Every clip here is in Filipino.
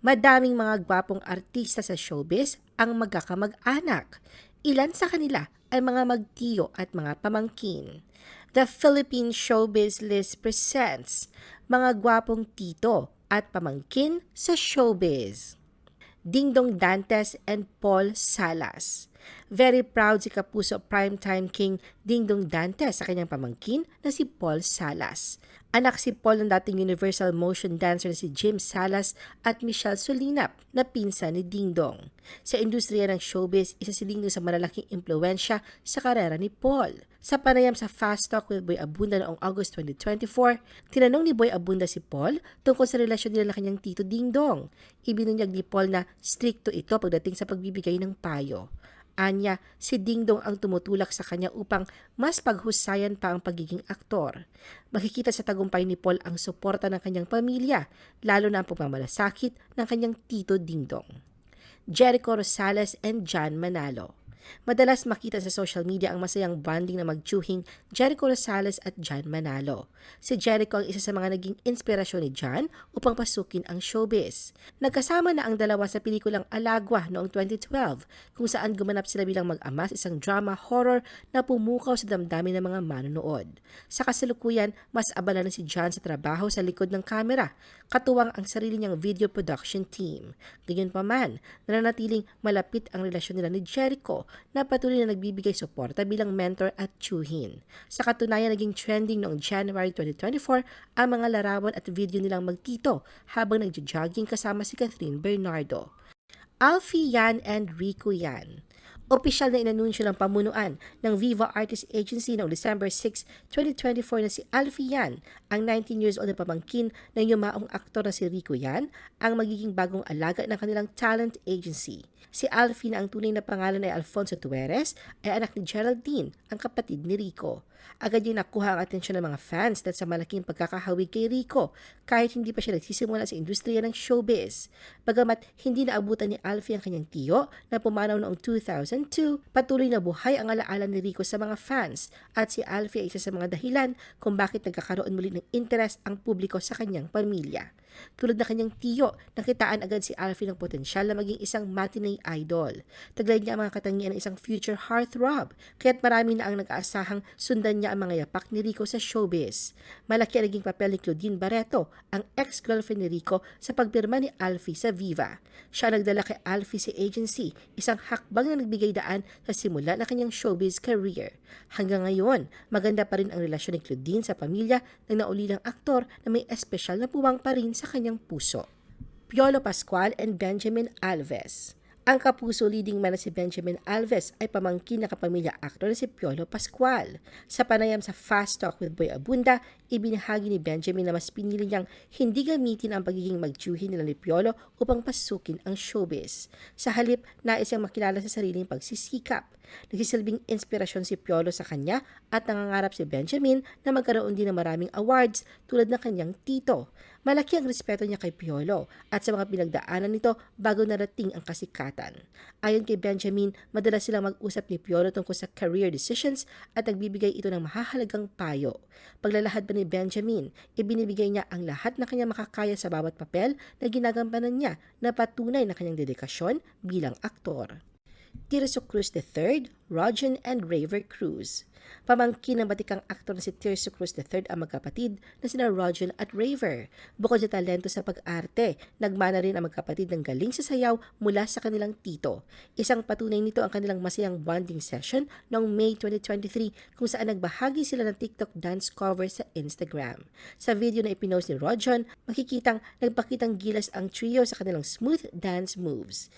Madaming mga gwapong artista sa showbiz ang magkakamag-anak. Ilan sa kanila ay mga magtiyo at mga pamangkin. The Philippine Showbiz List presents mga gwapong tito at pamangkin sa showbiz. Dingdong Dantes and Paul Salas. Very proud si Kapuso Primetime King Dingdong Dantes sa kanyang pamangkin na si Paul Salas. Anak si Paul ng dating Universal Motion dancer na si Jim Salas at Michelle Solinap na pinsan ni Dingdong. Sa industriya ng showbiz, isa si Dingdong sa malalaking impluensya sa karera ni Paul. Sa panayam sa Fast Talk with Boy Abunda noong August 2024, tinanong ni Boy Abunda si Paul tungkol sa relasyon nila ng kanyang tito Dingdong. Ibinunyag ni Paul na stricto ito pagdating sa pagbibigay ng payo. Anya, si Dingdong ang tumutulak sa kanya upang mas paghusayan pa ang pagiging aktor. Makikita sa tagumpay ni Paul ang suporta ng kanyang pamilya, lalo na ang pagmamalasakit ng kanyang tito Dingdong. Jericho Rosales and John Manalo. Madalas makita sa social media ang masayang bonding na magtsuhing Jericho Rosales at John Manalo. Si Jericho ang isa sa mga naging inspirasyon ni John upang pasukin ang showbiz. Nagkasama na ang dalawa sa pelikulang Alagwa noong 2012 kung saan gumanap sila bilang mag-ama sa isang drama horror na pumukaw sa damdamin ng mga manonood. Sa kasalukuyan, mas abala na si John sa trabaho sa likod ng kamera, katuwang ang sarili niyang video production team. Gayunpaman, nananatiling malapit ang relasyon nila ni Jericho na patuloy na nagbibigay suporta bilang mentor at tsuhin. Sa katunayan, naging trending noong January 2024 ang mga larawan at video nilang magtito habang nagja-jogging kasama si Catherine Bernardo. Alfie Yan and Rico Yan. Opisyal na inanunsyo ng pamunuan ng Viva Artist Agency noong December 6, 2024 na si Alfie Yan, ang 19 years old na pamangkin ng yumaong aktor na si Rico Yan, ang magiging bagong alaga ng kanilang talent agency. Si Alfie na ang tunay na pangalan ay Alfonso Tueres ay anak ni Geraldine, ang kapatid ni Rico. Agad yung nakuha ang atensyon ng mga fans dahil sa malaking pagkakahawig kay Rico kahit hindi pa siya nagsisimula sa industriya ng showbiz. Bagamat hindi naabutan ni Alfie ang kanyang tiyo na pumanaw noong 2002, patuloy na buhay ang alaala ni Rico sa mga fans at si Alfie ay isa sa mga dahilan kung bakit nagkakaroon muli ng interes ang publiko sa kanyang pamilya. Tulad na kanyang tiyo, nakitaan agad si Alfie ng potensyal na maging isang matinee idol. Taglay niya ang mga katangian ng isang future heartthrob, kaya't marami na ang nag-aasahang sundan niya ang mga yapak ni Rico sa showbiz. Malaki ang naging papel ni Claudine Barreto, ang ex-girlfriend ni Rico, sa pagpirma ni Alfie sa Viva. Siya nagdala kay Alfie sa agency, isang hakbang na nagbigay daan sa simula ng kanyang showbiz career. Hanggang ngayon, maganda pa rin ang relasyon ni Claudine sa pamilya ng naulilang aktor na may espesyal na puwang pa rin sa kanyang puso. Piolo Pascual and Benjamin Alves. Ang kapuso leading man na si Benjamin Alves ay pamangkin na kapamilya aktor na si Piolo Pascual. Sa panayam sa Fast Talk with Boy Abunda, ibinahagi ni Benjamin na mas pinili niyang hindi gamitin ang pagiging magtsuhin nila ni Piolo upang pasukin ang showbiz. Sa halip, nais siyang makilala sa sariling pagsisikap. Nagsisilbing inspirasyon si Piolo sa kanya at nangangarap si Benjamin na magkaroon din ng maraming awards tulad ng kanyang tito. Malaki ang respeto niya kay Piolo at sa mga pinagdaanan nito bago narating ang kasikatan. Ayon kay Benjamin, madalas silang mag-usap ni Piolo tungkol sa career decisions at nagbibigay ito ng mahahalagang payo. Paglalahad pa ni Benjamin, ibinibigay niya ang lahat na kanya makakaya sa bawat papel na ginagampanan niya na patunay na kanyang dedikasyon bilang aktor. Tirso Cruz III, Rogen and Raver Cruz. Pamangkin ng batikang aktor na si Tirso Cruz III ang magkapatid na sina Rogen at Raver. Bukod sa talento sa pag-arte, nagmana rin ang magkapatid ng galing sa sayaw mula sa kanilang tito. Isang patunay nito ang kanilang masayang bonding session noong May 2023 kung saan nagbahagi sila ng TikTok dance cover sa Instagram. Sa video na ipinost ni Rogen, makikitang nagpakitang gilas ang trio sa kanilang smooth dance moves.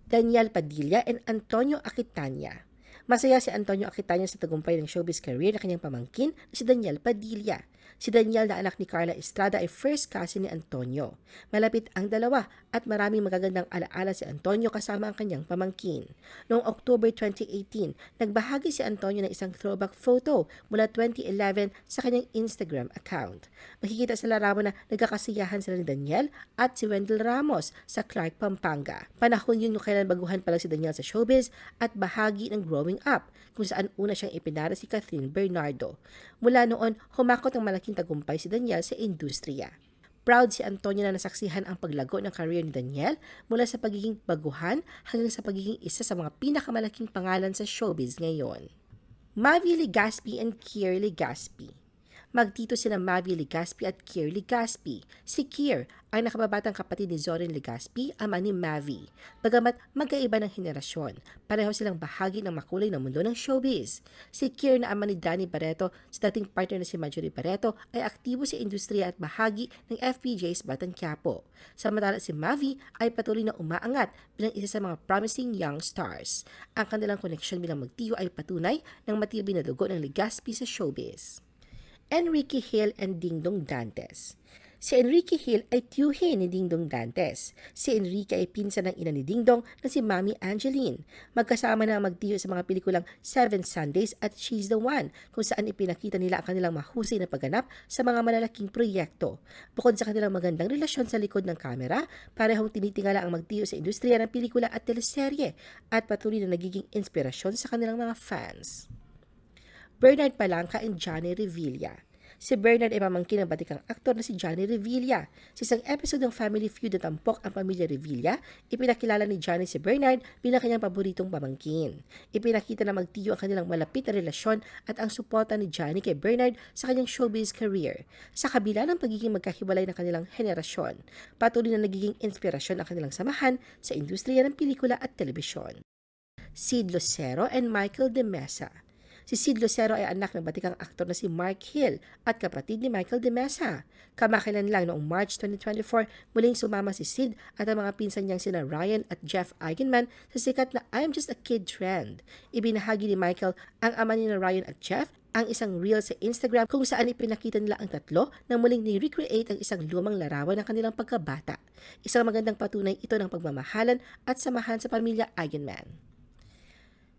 Daniel Padilla and Antonio Aquitania. Masaya si Antonio Aquitania sa tagumpay ng showbiz career na kanyang pamangkin na si Daniel Padilla. Si Daniel na anak ni Carla Estrada ay first cousin ni Antonio. Malapit ang dalawa at maraming magagandang alaala si Antonio kasama ang kanyang pamangkin. Noong October 2018, nagbahagi si Antonio ng isang throwback photo mula 2011 sa kanyang Instagram account. Makikita sa larawan na nagkakasiyahan sila ni Daniel at si Wendell Ramos sa Clark, Pampanga. Panahon yun nung kailan baguhan pa lang si Daniel sa showbiz at bahagi ng growing up, kung saan una siyang ipinara si Catherine Bernardo. Mula noon, humakot ang malaking tagumpay si Daniel sa industriya. Proud si Antonio na nasaksihan ang paglago ng career ni Daniel mula sa pagiging baguhan hanggang sa pagiging isa sa mga pinakamalaking pangalan sa showbiz ngayon. Mavi Legaspi and Kier Legaspi. Magtito sina Mavi Legaspi at Kier Legaspi. Si Kier ay nakababatang kapatid ni Zorin Legaspi, ama ni Mavi. Bagamat magkaiba ng henerasyon, pareho silang bahagi ng makulay na mundo ng showbiz. Si Kier na ama ni Danny Barreto, sa dating partner na si Marjorie Barreto, ay aktibo sa industriya at bahagi ng FPJ's Batang Quiapo. Samantala si Mavi ay patuloy na umaangat bilang isa sa mga promising young stars. Ang kanilang koneksyon bilang magtiyo ay patunay ng matibay na dugo ng Legaspi sa showbiz. Enrique Hill and Dingdong Dantes. Si Enrique Hill ay tiyuhin ni Dingdong Dantes. Si Enrique ay pinsan ng ina ni Dingdong na si Mami Angeline. Magkasama na ang magtiyo sa mga pelikulang Seven Sundays at She's the One, kung saan ipinakita nila ang kanilang mahusay na pagganap sa mga malalaking proyekto. Bukod sa kanilang magandang relasyon sa likod ng kamera, parehong tinitingala ang magtiyo sa industriya ng pelikula at teleserye at patuloy na nagiging inspirasyon sa kanilang mga fans. Bernard Palanca and Johnny Revilla. Si Bernard ay pamangkin ng batikang aktor na si Johnny Revilla. Sa isang episode ng Family Feud na tampok ang pamilya Revilla, ipinakilala ni Johnny si Bernard bilang kanyang paboritong pamangkin. Ipinakita na magtiyo ang kanilang malapit na relasyon at ang suporta ni Johnny kay Bernard sa kanyang showbiz career. Sa kabila ng pagiging magkahiwalay ng kanilang henerasyon, patuloy na nagiging inspirasyon ang kanilang samahan sa industriya ng pelikula at telebisyon. Sid Lucero and Michael De Mesa. Si Sid Lucero ay anak ng batikang aktor na si Mark Hill at kapatid ni Michael De Mesa. Kamakailan lang noong March 2024, muling sumama si Sid at ang mga pinsan niyang sina Ryan at Jeff Eigenman sa sikat na I'm Just a Kid trend. Ibinahagi ni Michael, ang ama ni Ryan at Jeff, ang isang reel sa Instagram kung saan ipinakita nila ang tatlo na muling ni-recreate ang isang lumang larawan ng kanilang pagkabata. Isang magandang patunay ito ng pagmamahalan at samahan sa pamilya Eigenman.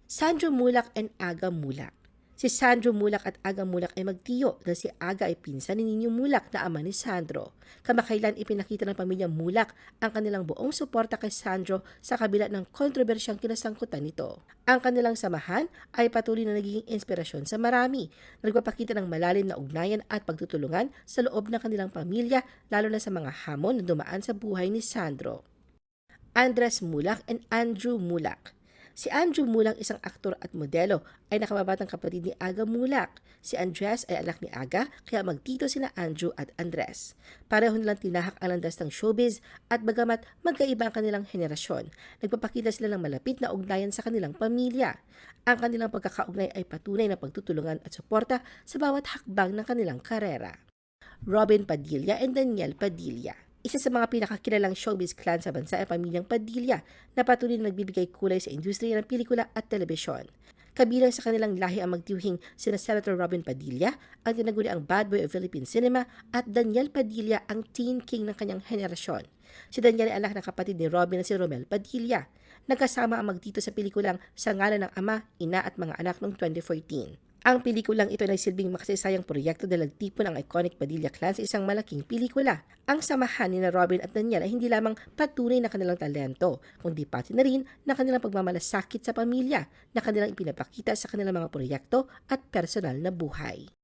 Sandro Mulak and Aga Mulak. Si Sandro Mulak at Aga Mulak ay magtiyo na si Aga ay pinsan ni Nino Mulak na ama ni Sandro. Kamakailan ipinakita ng pamilya Mulak ang kanilang buong suporta kay Sandro sa kabila ng kontrobersyang kinasangkutan nito. Ang kanilang samahan ay patuloy na nagiging inspirasyon sa marami. Nagpapakita ng malalim na ugnayan at pagtutulungan sa loob ng kanilang pamilya, lalo na sa mga hamon na dumaan sa buhay ni Sandro. Andres Mulak and Andrew Mulak. Si Andrew Mulak, isang aktor at modelo, ay nakababatang kapatid ni Aga Mulak. Si Andres ay anak ni Aga, kaya magtito sina Andrew at Andres. Pareho nilang tinahak ang landas ng showbiz at bagamat magkaiba ang kanilang henerasyon, nagpapakita sila ng malapit na ugnayan sa kanilang pamilya. Ang kanilang pagkakaugnay ay patunay na pagtutulungan at suporta sa bawat hakbang ng kanilang karera. Robin Padilla and Daniel Padilla. Isa sa mga pinakakilalang showbiz clan sa bansa ay pamilyang Padilla na patuloy na nagbibigay kulay sa industriya ng pelikula at telebisyon. Kabilang sa kanilang lahi ang magtiyuhing sina Senator Robin Padilla, ang tinaguri ang bad boy of Philippine cinema, at Daniel Padilla, ang teen king ng kanyang henerasyon. Si Daniel ay anak ng kapatid ni Robin na si Romel Padilla. Nagkasama ang magtito sa pelikulang Sa Ngalan ng Ama, Ina at Mga Anak noong 2014. Ang pelikulang ito ay nagsilbing makasaysayang proyekto dahil nagtipon ang iconic Padilla clan sa isang malaking pelikula. Ang samahan ni Robin at Daniel ay hindi lamang patunay na kanilang talento, kundi pati na rin na kanilang pagmamalasakit sa pamilya na kanilang ipinapakita sa kanilang mga proyekto at personal na buhay.